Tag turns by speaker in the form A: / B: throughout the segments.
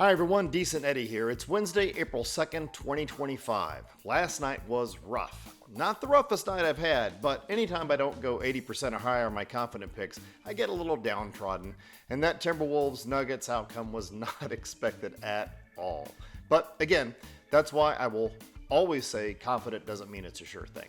A: Hi everyone, Decent Eddie here. It's Wednesday, April 2nd, 2025. Last night was rough. Not the roughest night I've had, but anytime I don't go 80% or higher on my confident picks, I get a little downtrodden, and that Timberwolves Nuggets outcome was not expected at all. But again, that's why I will always say confident doesn't mean it's a sure thing.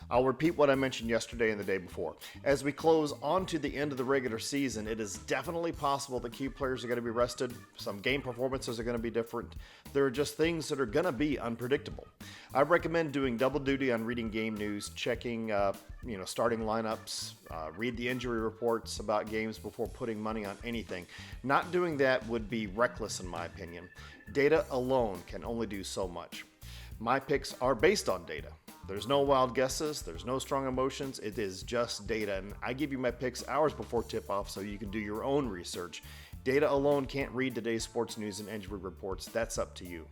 A: I'll repeat what I mentioned yesterday and the day before. As we close on to the end of the regular season, it is definitely possible that key players are going to be rested. Some game performances are going to be different. There are just things that are going to be unpredictable. I recommend doing double duty on reading game news, checking starting lineups, read the injury reports about games before putting money on anything. Not doing that would be reckless in my opinion. Data alone can only do so much. My picks are based on data. There's no wild guesses, there's no strong emotions, it is just data, and I give you my picks hours before tip-off so you can do your own research. Data alone can't read today's sports news and injury reports, that's up to you.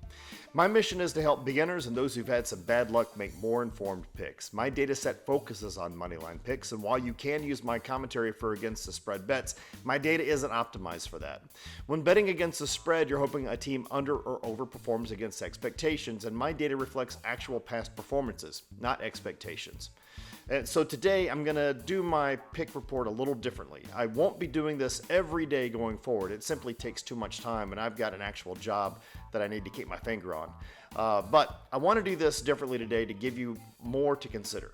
A: My mission is to help beginners and those who've had some bad luck make more informed picks. My data set focuses on moneyline picks, and while you can use my commentary for against the spread bets, my data isn't optimized for that. When betting against the spread, you're hoping a team under or overperforms against expectations, and my data reflects actual past performances, not expectations. And so today I'm going to do my pick report a little differently. I won't be doing this every day going forward. It simply takes too much time, and I've got an actual job that I need to keep my finger on. But I want to do this differently today to give you more to consider.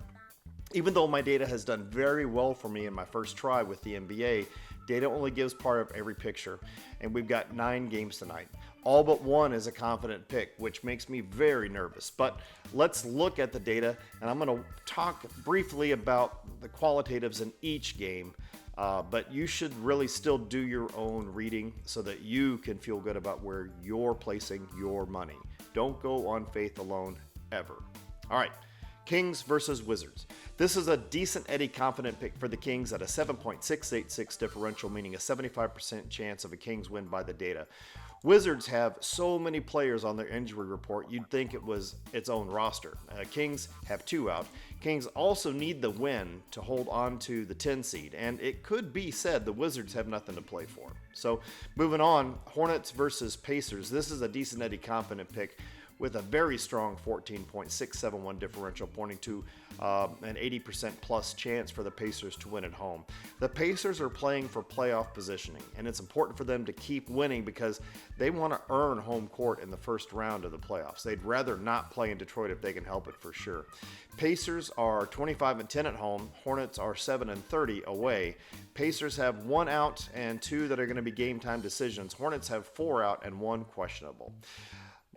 A: Even though my data has done very well for me in my first try with the NBA, data only gives part of every picture, and we've got 9 games tonight. All but one is a confident pick, which makes me very nervous. But let's look at the data, and I'm going to talk briefly about the qualitatives in each game. But you should really still do your own reading so that you can feel good about where you're placing your money. Don't go on faith alone, ever. All right. Kings versus Wizards. This is a decent Eddie confident pick for the Kings at a 7.686 differential, meaning a 75% chance of a Kings win by the data. Wizards have so many players on their injury report, you'd think it was its own roster. Kings have 2 out. Kings also need the win to hold on to the 10 seed, and it could be said the Wizards have nothing to play for. So moving on, Hornets versus Pacers. This is a decent Eddie confident pick with a very strong 14.671 differential, pointing to an 80% plus chance for the Pacers to win at home. The Pacers are playing for playoff positioning, and it's important for them to keep winning because they want to earn home court in the first round of the playoffs. They'd rather not play in Detroit if they can help it for sure. Pacers are 25-10 at home. Hornets are 7-30 away. Pacers have 1 out and 2 that are going to be game time decisions. Hornets have 4 out and 1 questionable.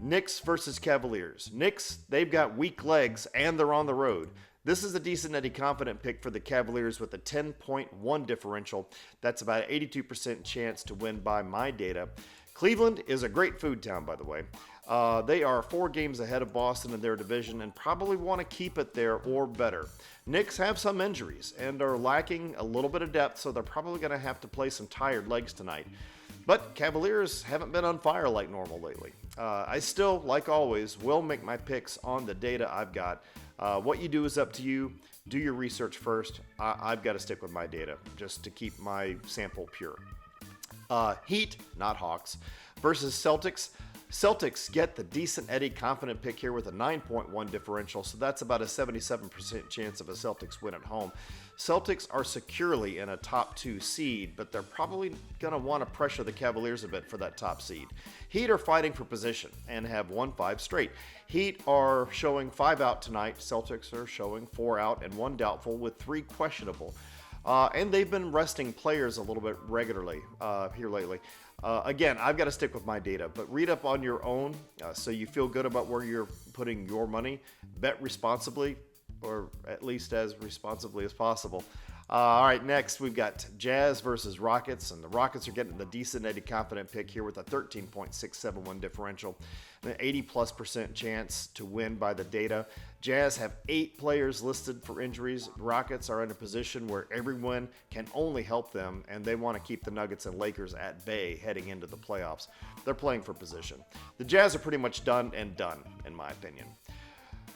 A: Knicks versus Cavaliers. Knicks, they've got weak legs and they're on the road. This is a decent Eddie confident pick for the Cavaliers with a 10.1 differential. That's about an 82% chance to win by my data. Cleveland is a great food town, by the way. They are 4 games ahead of Boston in their division and probably want to keep it there or better. Knicks have some injuries and are lacking a little bit of depth, so they're probably going to have to play some tired legs tonight. But Cavaliers haven't been on fire like normal lately. I still, like always, will make my picks on the data I've got. What you do is up to you. Do your research first. I've got to stick with my data just to keep my sample pure. Heat, not Hawks, versus Celtics. Celtics get the decent Eddie confident pick here with a 9.1 differential, so that's about a 77% chance of a Celtics win at home. Celtics are securely in a top 2 seed, but they're probably going to want to pressure the Cavaliers a bit for that top seed. Heat are fighting for position and have won 5 straight. Heat are showing 5 out tonight. Celtics are showing 4 out and 1 doubtful with 3 questionable. And they've been resting players a little bit regularly here lately. Again, I've got to stick with my data, but read up on your own so you feel good about where you're putting your money. Bet responsibly, or at least as responsibly as possible. All right, next we've got Jazz versus Rockets, and the Rockets are getting the decent Eddie confident pick here with a 13.671 differential, an 80+% chance to win by the data. Jazz have 8 players listed for injuries. Rockets are in a position where everyone can only help them, and they want to keep the Nuggets and Lakers at bay heading into the playoffs. They're playing for position. The Jazz are pretty much done and done, in my opinion.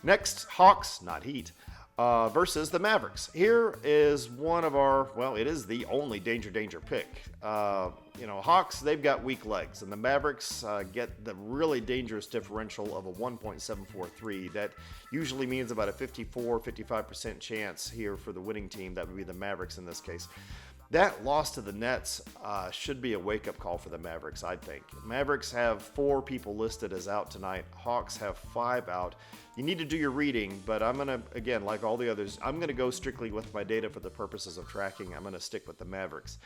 A: Next, Hawks, not Heat. versus the Mavericks. Here is one of our, well, it is the only danger pick. Hawks, they've got weak legs, and the Mavericks get the really dangerous differential of a 1.743. That usually means about a 55% chance here for the winning team. That would be the Mavericks in this case. That loss to the Nets should be a wake-up call for the Mavericks, I think. Mavericks have 4 people listed as out tonight. Hawks have 5 out. You need to do your reading, but I'm going to, again, like all the others, I'm going to go strictly with my data for the purposes of tracking. I'm going to stick with the Mavericks.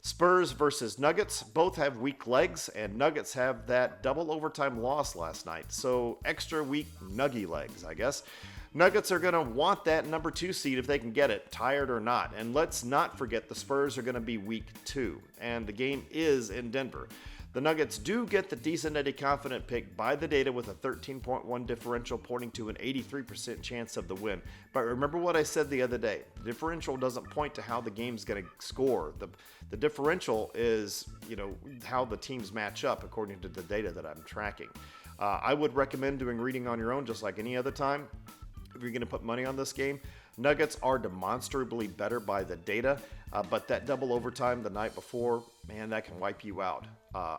A: Spurs versus Nuggets. Both have weak legs, and Nuggets have that double overtime loss last night. So extra weak nuggy legs, I guess. Nuggets are going to want that number 2 seed if they can get it, tired or not. And let's not forget the Spurs are going to be weak too. And the game is in Denver. The Nuggets do get the decent Eddie confident pick by the data with a 13.1 differential pointing to an 83% chance of the win. But remember what I said the other day. The differential doesn't point to how the game's going to score. The differential is, how the teams match up according to the data that I'm tracking. I would recommend doing reading on your own just like any other time. If you're going to put money on this game, Nuggets are demonstrably better by the data, but that double overtime the night before, man, that can wipe you out.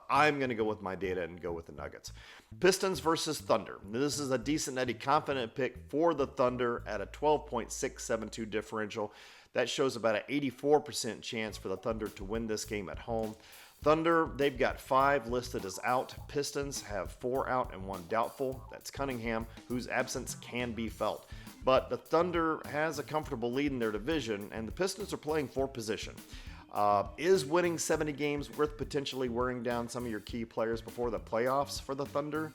A: I'm going to go with my data and go with the Nuggets. Pistons versus Thunder. This is a decent Eddie confident pick for the Thunder at a 12.672 differential. That shows about an 84% chance for the Thunder to win this game at home. Thunder, they've got 5 listed as out. Pistons have 4 out and 1 doubtful. That's Cunningham, whose absence can be felt. But the Thunder has a comfortable lead in their division, and the Pistons are playing for position. Is winning 70 games worth potentially wearing down some of your key players before the playoffs for the Thunder?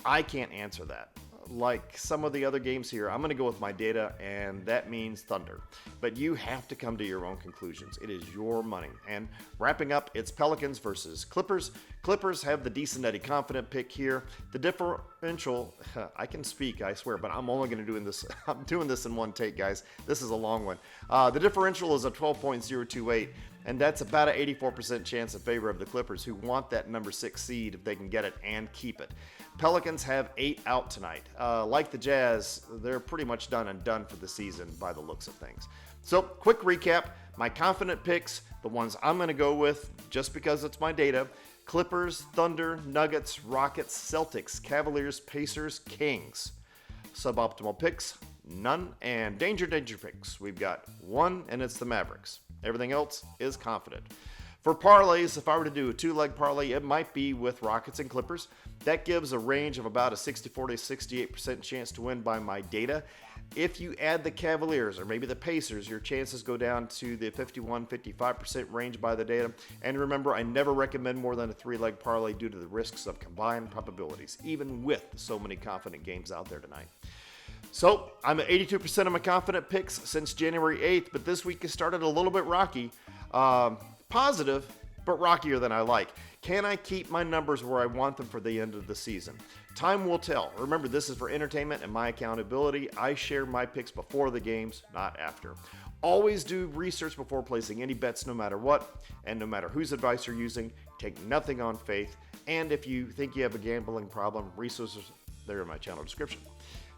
A: I can't answer that. Like some of the other games here, I'm going to go with my data, and that means Thunder. But you have to come to your own conclusions. It is your money. And wrapping up, it's Pelicans versus Clippers. Clippers have the decent Eddie confident pick here. The differential, I can speak, I swear, but I'm only going to do this. I'm doing this in one take, guys. This is a long one. The differential is a 12.028. And that's about an 84% chance in favor of the Clippers, who want that number 6 seed if they can get it and keep it. Pelicans have 8 out tonight. Like the Jazz, they're pretty much done for the season by the looks of things. So, quick recap. My confident picks, the ones I'm going to go with just because it's my data: Clippers, Thunder, Nuggets, Rockets, Celtics, Cavaliers, Pacers, Kings. Suboptimal picks, none. And danger picks, we've got 1, and it's the Mavericks. Everything else is confident. For parlays, if I were to do a 2-leg parlay, it might be with Rockets and Clippers. That gives a range of about a 64 to 68% chance to win by my data. If you add the Cavaliers or maybe the Pacers, your chances go down to the 51-55% range by the data. And remember, I never recommend more than a 3-leg parlay due to the risks of combined probabilities, even with so many confident games out there tonight. So, I'm at 82% of my confident picks since January 8th, but this week has started a little bit rocky. Positive, but rockier than I like. Can I keep my numbers where I want them for the end of the season? Time will tell. Remember, this is for entertainment and my accountability. I share my picks before the games, not after. Always do research before placing any bets no matter what, and no matter whose advice you're using, take nothing on faith. And if you think you have a gambling problem, resources there in my channel description.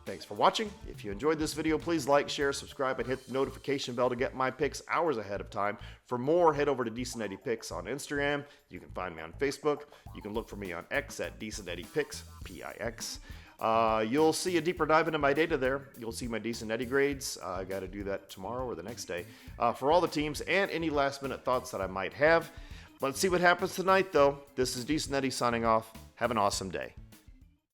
A: Thanks for watching. If you enjoyed this video, please like, share, subscribe, and hit the notification bell to get my picks hours ahead of time. For more, head over to Decent Eddie Picks on Instagram. You can find me on Facebook. You can look for me on X at Decent Eddie Picks, P-I-X. You'll see a deeper dive into my data there. You'll see my Decent Eddie grades. I got to do that tomorrow or the next day for all the teams and any last-minute thoughts that I might have. Let's see what happens tonight, though. This is Decent Eddie signing off. Have an awesome day.